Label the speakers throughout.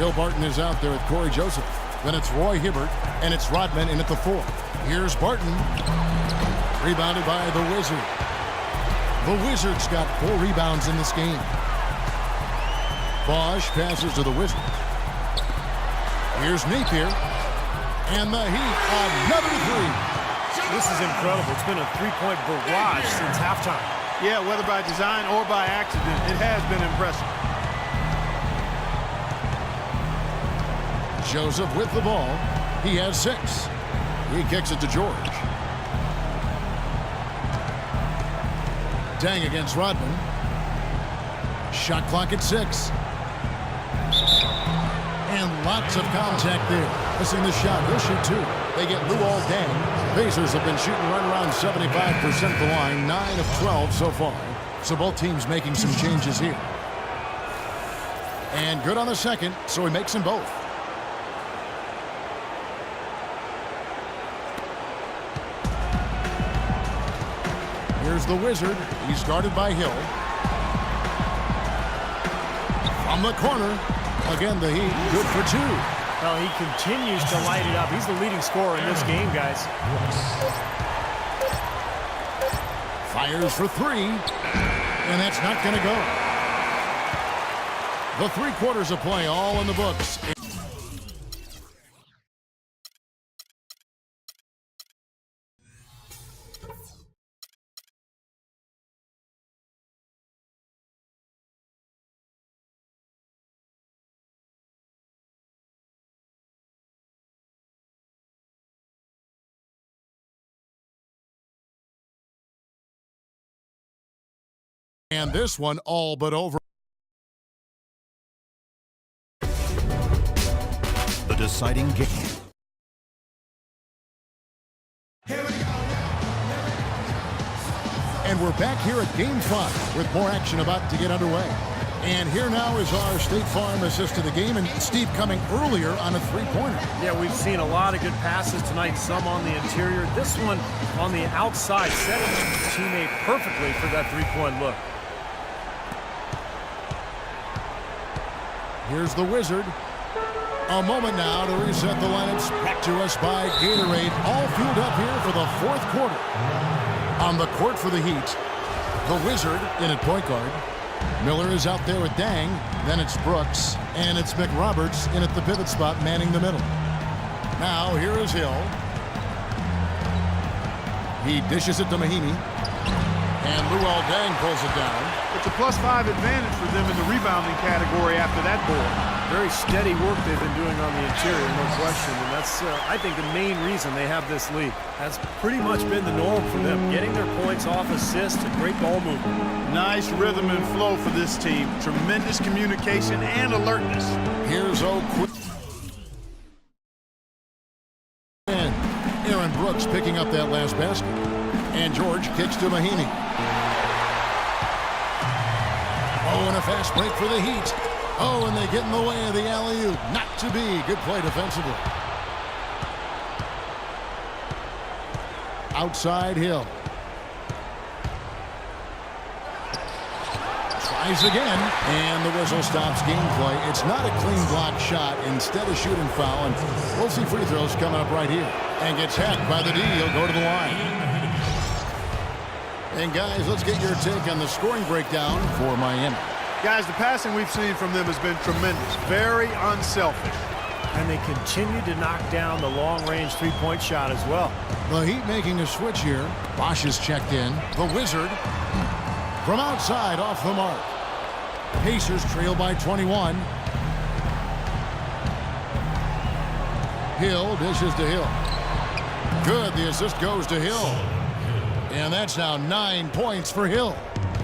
Speaker 1: Bill Barton is out there with Corey Joseph. Then it's Roy Hibbert, and it's Rodman in at the 4. Here's Barton. Rebounded by the Wizard. The Wizards got 4 rebounds in this game. Bosch passes to the Wizards. Here's Napier. And the Heat, another 3.
Speaker 2: This is incredible. It's been a three-point barrage since halftime.
Speaker 3: Yeah, whether by design or by accident, it has been impressive.
Speaker 1: Joseph with the ball. He has 6. He kicks it to George. Dang against Rodman. Shot clock at 6. And lots of contact there. Missing the shot. He'll shoot 2. They get Luol Deng. Pacers have been shooting right around 75% the line. 9 of 12 so far. So both teams making some changes here. And good on the second, so he makes them both. Here's the Wizard. He's guarded by Hill. From the corner. Again, the Heat. Good for 2.
Speaker 2: Well, he continues to light it up. He's the leading scorer in this game, guys.
Speaker 1: Fires for 3. And that's not going to go. The 3 quarters of play all in the books. And this one all but over.
Speaker 4: The deciding game.
Speaker 1: And we're back here at Game 5 with more action about to get underway. And here now is our State Farm assist to the game, and Steve coming earlier on a 3-pointer.
Speaker 2: Yeah, we've seen a lot of good passes tonight, some on the interior. This one on the outside, setting his teammate perfectly for that 3-point look.
Speaker 1: Here's the Wizard. A moment now to reset the lineups. Brought to us by Gatorade. All fueled up here for the 4th quarter. On the court for the Heat, the Wizard in at point guard. Miller is out there with Dang. Then it's Brooks. And it's McRoberts in at the pivot spot, manning the middle. Now here is Hill. He dishes it to Mahinmi. And Luol Deng pulls it down.
Speaker 3: It's a +5 advantage for them in the rebounding category after that board.
Speaker 2: Very steady work they've been doing on the interior, no question. And that's, I think, the main reason they have this lead. That's pretty much been the norm for them. Getting their points off assists and great ball movement.
Speaker 3: Nice rhythm and flow for this team. Tremendous communication and alertness.
Speaker 1: Here's O'Quinn. And Aaron Brooks picking up that last basket. And George kicks to Mahinmi. Oh, and a fast break for the Heat. Oh, and they get in the way of the alley-oop. Not to be. Good play defensively. Outside Hill. Tries again. And the whistle stops gameplay. It's not a clean block shot. Instead of shooting foul. And we'll see free throws coming up right here. And gets hacked by the D. He'll go to the line. And guys, let's get your take on the scoring breakdown for Miami.
Speaker 3: Guys, the passing we've seen from them has been tremendous. Very unselfish.
Speaker 2: And they continue to knock down the long-range 3-point shot as well.
Speaker 1: The Heat making a switch here. Bosch is checked in. The Wizard from outside off the mark. Pacers trail by 21. Hill dishes to Hill. Good. The assist goes to Hill. And that's now 9 points for Hill.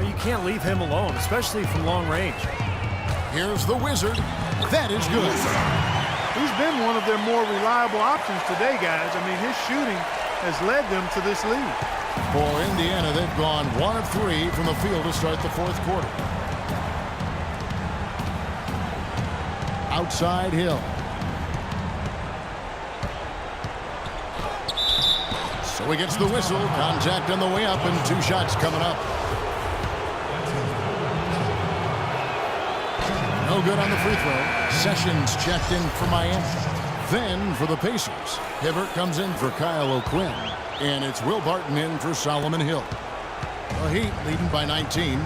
Speaker 2: You can't leave him alone, especially from long range.
Speaker 1: Here's the Wizard. That is good.
Speaker 3: He's been one of their more reliable options today, guys. I mean, his shooting has led them to this lead.
Speaker 1: For Indiana, they've gone 1 of 3 from the field to start the 4th quarter. Outside Hill. So he gets the whistle. Contact on the way up and 2 shots coming up. No No good on the free throw. Sessions checked in for Miami. Then for the Pacers, Hibbert comes in for Kyle O'Quinn. And it's Will Barton in for Solomon Hill. The Heat leading by 19.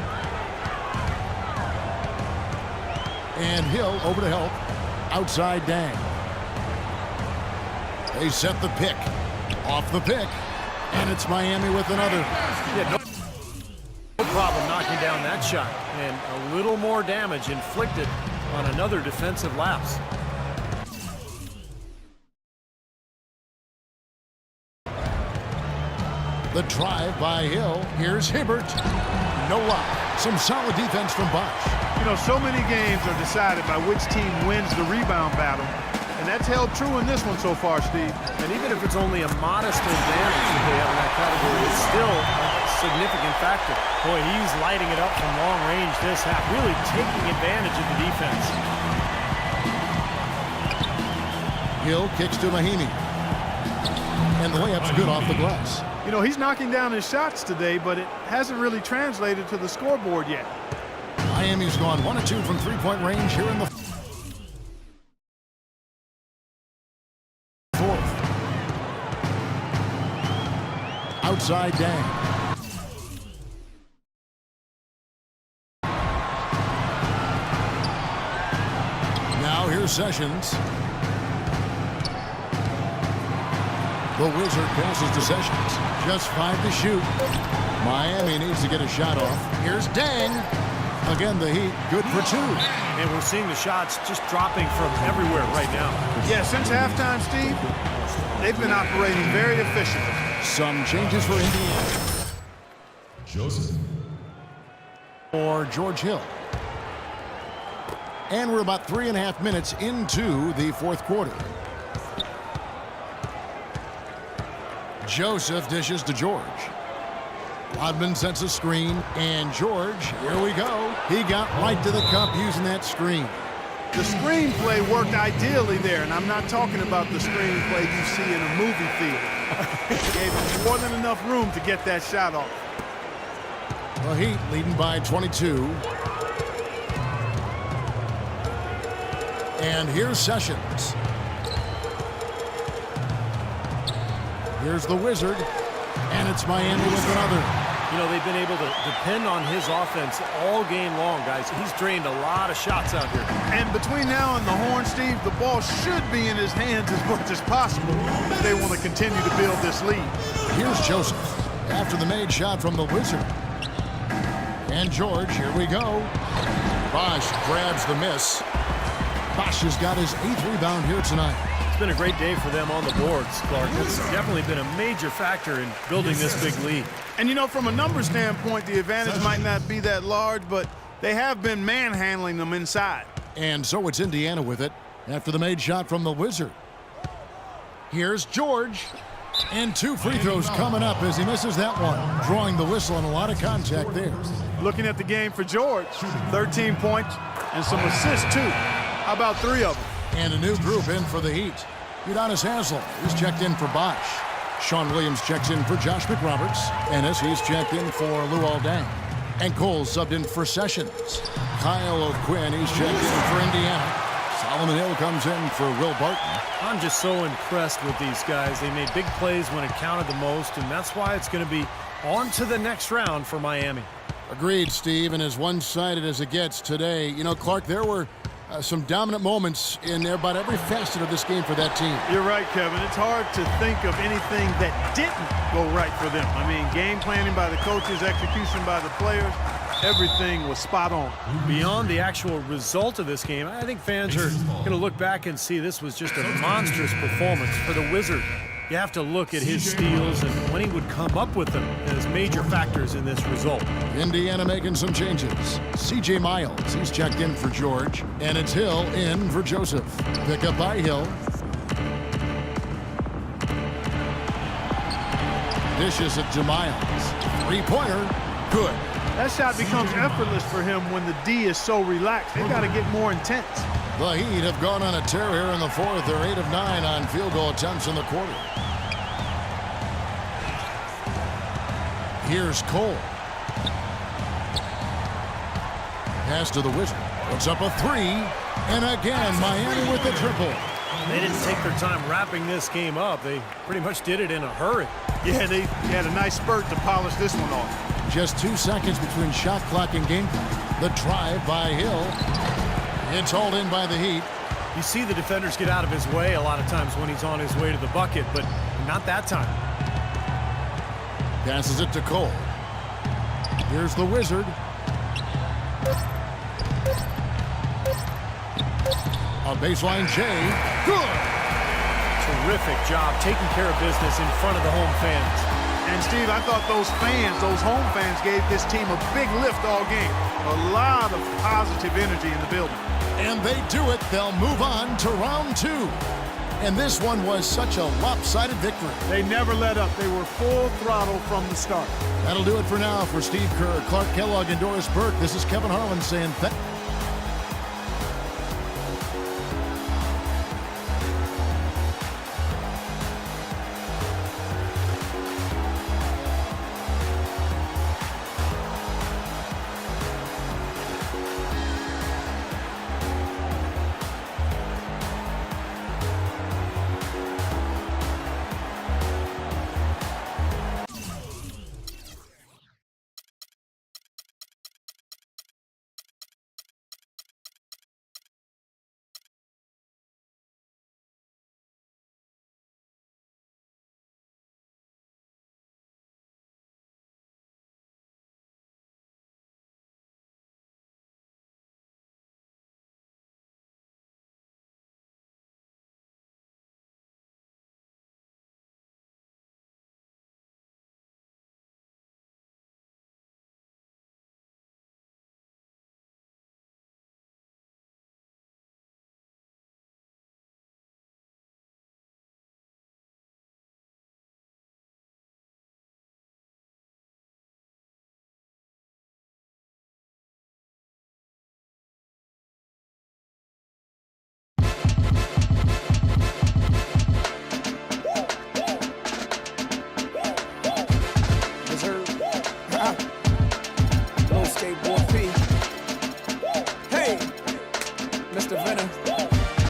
Speaker 1: And Hill over to help. Outside Dang. They set the pick. Off the pick. And it's Miami with another.
Speaker 2: Yeah, no problem knocking down that shot. And a little more damage inflicted on another defensive lapse.
Speaker 1: The drive by Hill. Here's Hibbert. No luck. Some solid defense from Bosch.
Speaker 3: You know, so many games are decided by which team wins the rebound battle. And that's held true in this one so far, Steve.
Speaker 2: And even if it's only a modest advantage that they have in that category, it's still a significant factor. Boy, he's lighting it up from long range this half, really taking advantage of the defense.
Speaker 1: Hill kicks to Mahinmi. And the layup's good off the glass.
Speaker 3: You know, he's knocking down his shots today, but it hasn't really translated to the scoreboard yet.
Speaker 1: Miami's gone 1 of 2 from three-point range here in the fourth. Outside Dang. Now here's Sessions. The Wizard passes to Sessions. Just 5 to shoot. Miami needs to get a shot off. Here's Dang. Again, the Heat good for 2.
Speaker 2: And we're seeing the shots just dropping from everywhere right now.
Speaker 3: Yeah, since halftime, Steve, they've been operating very efficiently.
Speaker 1: Some changes for Indiana.
Speaker 4: Joseph.
Speaker 1: Or George Hill. And we're about 3.5 minutes into the fourth quarter. Joseph dishes to George. Rodman sets a screen, and George, here we go. He got right to the cup using that screen.
Speaker 3: The screenplay worked ideally there, and I'm not talking about the screenplay you see in a movie theater. It gave him more than enough room to get that shot off.
Speaker 1: The Heat leading by 22. And here's Sessions. Here's the Wizard, and it's Miami with another.
Speaker 2: You know, they've been able to depend on his offense all game long, guys. He's drained a lot of shots out here.
Speaker 3: And between now and the horn, Steve, the ball should be in his hands as much as possible if they want to continue to build this lead.
Speaker 1: Here's Joseph after the made shot from the Wizard. And George, here we go. Bosch grabs the miss. Bosch has got his 8th rebound here tonight.
Speaker 2: It's been a great day for them on the boards, Clark. It's definitely been a major factor in building this big lead.
Speaker 3: And, you know, from a numbers standpoint, the advantage might not be that large, but they have been manhandling them inside.
Speaker 1: And so it's Indiana with it after the made shot from the Wizard. Here's George. And 2 free throws coming up as he misses that one. Drawing the whistle and a lot of contact there.
Speaker 3: Looking at the game for George, 13 points and some assists, too. How about 3 of them?
Speaker 1: And a new group in for the Heat. Udonis Haslem is checked in for Bosch. Sean Williams checks in for Josh McRoberts. Ennis, he's checked in for Luol Deng. And Cole subbed in for Sessions. Kyle O'Quinn, he's checked in for Indiana. Solomon Hill comes in for Will Barton.
Speaker 2: I'm just so impressed with these guys. They made big plays when it counted the most, and that's why it's going to be on to the next round for Miami.
Speaker 1: Agreed, Steve, and as one-sided as it gets today. You know, Clark, there were some dominant moments in about every facet of this game for that team.
Speaker 3: You're right, Kevin. It's hard to think of anything that didn't go right for them. I mean, game planning by the coaches, execution by the players, everything was spot on.
Speaker 2: Beyond the actual result of this game, I think fans are going to look back and see this was just a monstrous performance for the Wizard. You have to look at his steals and when he would come up with them as major factors in this result.
Speaker 1: Indiana making some changes. C.J. Miles, he's checked in for George. And it's Hill in for Joseph. Pick up by Hill. Dishes it to Miles. Three-pointer. Good.
Speaker 3: That shot becomes effortless for him when the D is so relaxed. They got to get more intense.
Speaker 1: The Heat have gone on a tear here in the fourth. They're 8 of 9 on field goal attempts in the quarter. Here's Cole. Pass to the Wizard. Puts up a three, and again, Miami with the triple.
Speaker 2: They didn't take their time wrapping this game up. They pretty much did it in a hurry.
Speaker 3: Yeah, they had a nice spurt to polish this one off.
Speaker 1: Just 2 seconds between shot clock and game clock. The drive by Hill. It's hauled in by the Heat.
Speaker 2: You see the defenders get out of his way a lot of times when he's on his way to the bucket, but not that time.
Speaker 1: Passes it to Cole. Here's the Wizard. A baseline J. Good.
Speaker 2: Terrific job taking care of business in front of the home fans.
Speaker 3: And Steve, I thought those fans, those home fans, gave this team a big lift all game. A lot of positive energy in the building.
Speaker 1: And they do it. They'll move on to round 2. And this one was such a lopsided victory.
Speaker 3: They never let up. They were full throttle from the start.
Speaker 1: That'll do it for now. For Steve Kerr, Clark Kellogg, and Doris Burke, this is Kevin Harlan saying thank you.